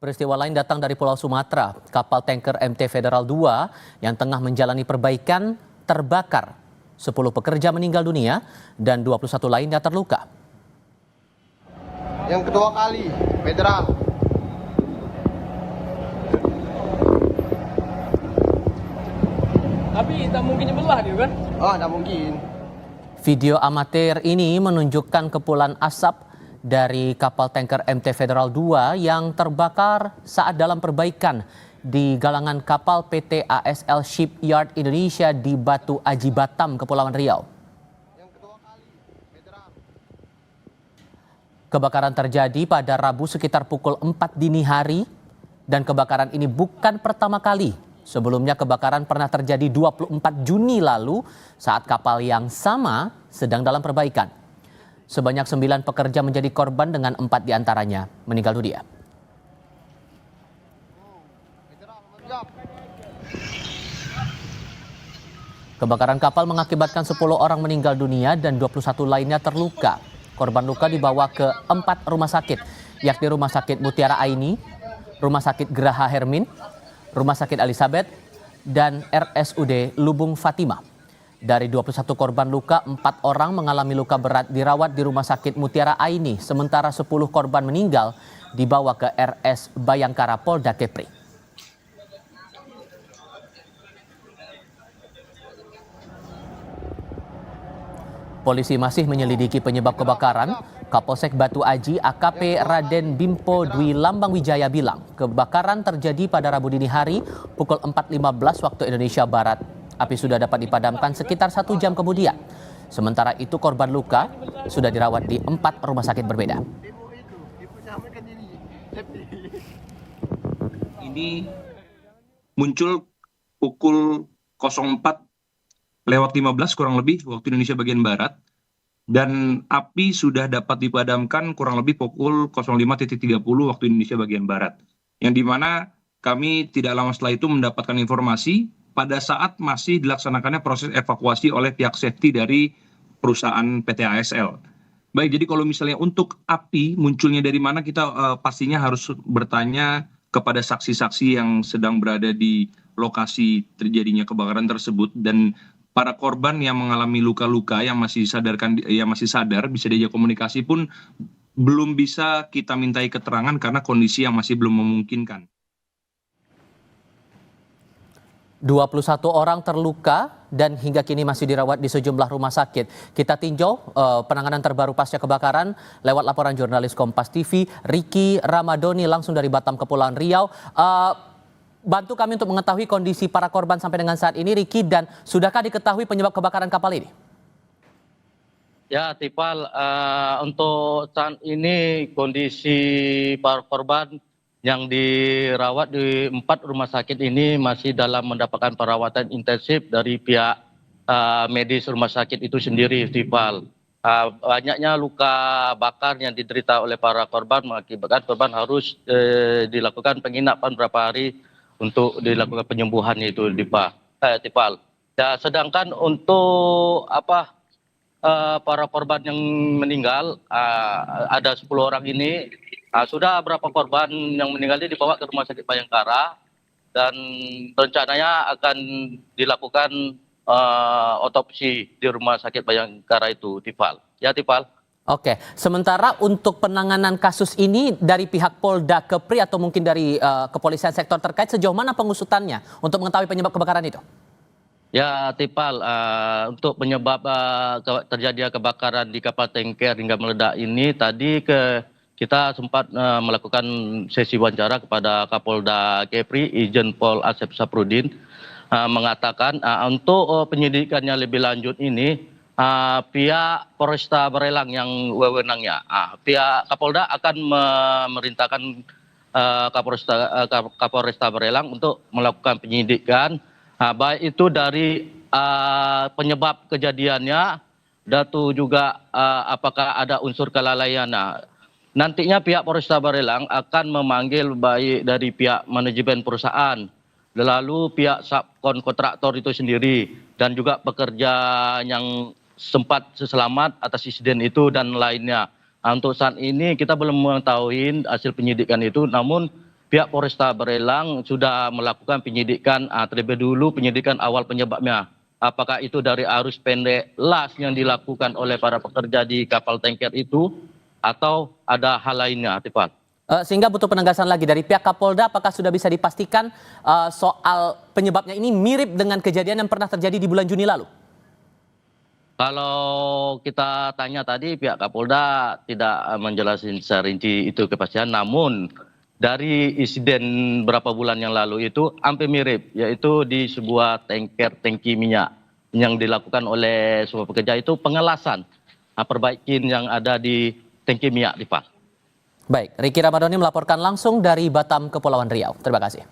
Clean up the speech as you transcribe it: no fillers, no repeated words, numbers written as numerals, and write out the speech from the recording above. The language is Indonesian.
Peristiwa lain datang dari Pulau Sumatera. Kapal tanker MT Federal 2 yang tengah menjalani perbaikan terbakar. 10 pekerja meninggal dunia dan 21 lainnya terluka. Yang kedua kali, Federal. Tapi tak mungkin nyebelah dia kan? Oh, tak mungkin. Video amatir ini menunjukkan kepulan asap dari kapal tanker MT Federal 2 yang terbakar saat dalam perbaikan di galangan kapal PT ASL Shipyard Indonesia di Batu Aji Batam, Kepulauan Riau. Yang kedua kali, Federal. Kebakaran terjadi pada Rabu sekitar pukul 4 dini hari dan kebakaran ini bukan pertama kali. Sebelumnya kebakaran pernah terjadi 24 Juni lalu saat kapal yang sama sedang dalam perbaikan. Sebanyak 9 pekerja menjadi korban dengan 4 diantaranya meninggal dunia. Kebakaran kapal mengakibatkan 10 orang meninggal dunia dan 21 lainnya terluka. Korban luka dibawa ke 4 rumah sakit, yakni Rumah Sakit Mutiara Aini, Rumah Sakit Geraha Hermin, Rumah Sakit Elizabeth, dan RSUD Lubung Fatimah. Dari 21 korban luka, 4 orang mengalami luka berat dirawat di Rumah Sakit Mutiara Aini, sementara 10 korban meninggal dibawa ke RS Bayangkara Polda Kepri. Polisi masih menyelidiki penyebab kebakaran. Kapolsek Batu Aji AKP Raden Bimpo Dwi Lambang Wijaya bilang kebakaran terjadi pada Rabu dini hari pukul 4.15 waktu Indonesia Barat. Api sudah dapat dipadamkan sekitar 1 jam kemudian. Sementara itu korban luka sudah dirawat di 4 rumah sakit berbeda. Ini muncul pukul 04:15 kurang lebih waktu Indonesia bagian Barat. Dan api sudah dapat dipadamkan kurang lebih pukul 05.30 waktu Indonesia bagian Barat. Yang dimana kami tidak lama setelah itu mendapatkan informasi pada saat masih dilaksanakannya proses evakuasi oleh pihak safety dari perusahaan PT ASL. Baik, jadi kalau misalnya untuk api munculnya dari mana kita pastinya harus bertanya kepada saksi-saksi yang sedang berada di lokasi terjadinya kebakaran tersebut, dan para korban yang mengalami luka-luka yang masih sadar bisa diajak komunikasi pun belum bisa kita mintai keterangan karena kondisi yang masih belum memungkinkan. 21 orang terluka dan hingga kini masih dirawat di sejumlah rumah sakit. Kita tinjau penanganan terbaru pasca kebakaran lewat laporan jurnalis Kompas TV Ricky Ramadoni langsung dari Batam, Kepulauan Riau. Bantu kami untuk mengetahui kondisi para korban sampai dengan saat ini, Ricky, dan sudahkah diketahui penyebab kebakaran kapal ini? Ya, Tipal, untuk saat ini kondisi para korban yang dirawat di 4 rumah sakit ini masih dalam mendapatkan perawatan intensif dari pihak medis rumah sakit itu sendiri, Tipal. Banyaknya luka bakar yang diderita oleh para korban mengakibatkan korban harus dilakukan penginapan beberapa hari untuk dilakukan penyembuhannya itu, Tipal. Ya, sedangkan untuk para korban yang meninggal, ada 10 orang ini, sudah berapa korban yang meninggal ini dibawa ke Rumah Sakit Bayangkara dan rencananya akan dilakukan otopsi di Rumah Sakit Bayangkara itu, Tipal. Ya, Tipal. Oke, sementara untuk penanganan kasus ini dari pihak Polda Kepri atau mungkin dari kepolisian sektor terkait, sejauh mana pengusutannya untuk mengetahui penyebab kebakaran itu? Ya, Tipal, untuk penyebab terjadinya kebakaran di kapal tanker hingga meledak ini, tadi kita sempat melakukan sesi wawancara kepada Kapolda Kepri, Irjen Pol Asep Saprudin, mengatakan untuk penyidikannya lebih lanjut ini, pihak Polresta Barelang yang wewenangnya, pihak Kapolda akan memerintahkan Kapolresta Barelang untuk melakukan penyidikan, baik itu dari penyebab kejadiannya, dan juga apakah ada unsur kelalaian. Nantinya pihak Polresta Barelang akan memanggil baik dari pihak manajemen perusahaan, lalu pihak subkon kontraktor itu sendiri, dan juga pekerja yang sempat selamat atas insiden itu dan lainnya. Untuk saat ini kita belum mengetahui hasil penyidikan itu, namun pihak Polresta Barelang sudah melakukan penyidikan terlebih dulu penyidikan awal penyebabnya. Apakah itu dari arus pendek las yang dilakukan oleh para pekerja di kapal tanker itu atau ada hal lainnya, Tifal? Sehingga butuh penegasan lagi dari pihak Kapolda, apakah sudah bisa dipastikan soal penyebabnya ini mirip dengan kejadian yang pernah terjadi di bulan Juni lalu? Kalau kita tanya tadi pihak Kapolda tidak menjelaskan secara rinci itu kepastian, namun dari insiden berapa bulan yang lalu itu hampir mirip, yaitu di sebuah tangki minyak yang dilakukan oleh sebuah pekerja itu pengelasan, perbaikin yang ada di tangki minyak di Pak. Baik, Riki Ramadhani melaporkan langsung dari Batam, Kepulauan Riau. Terima kasih.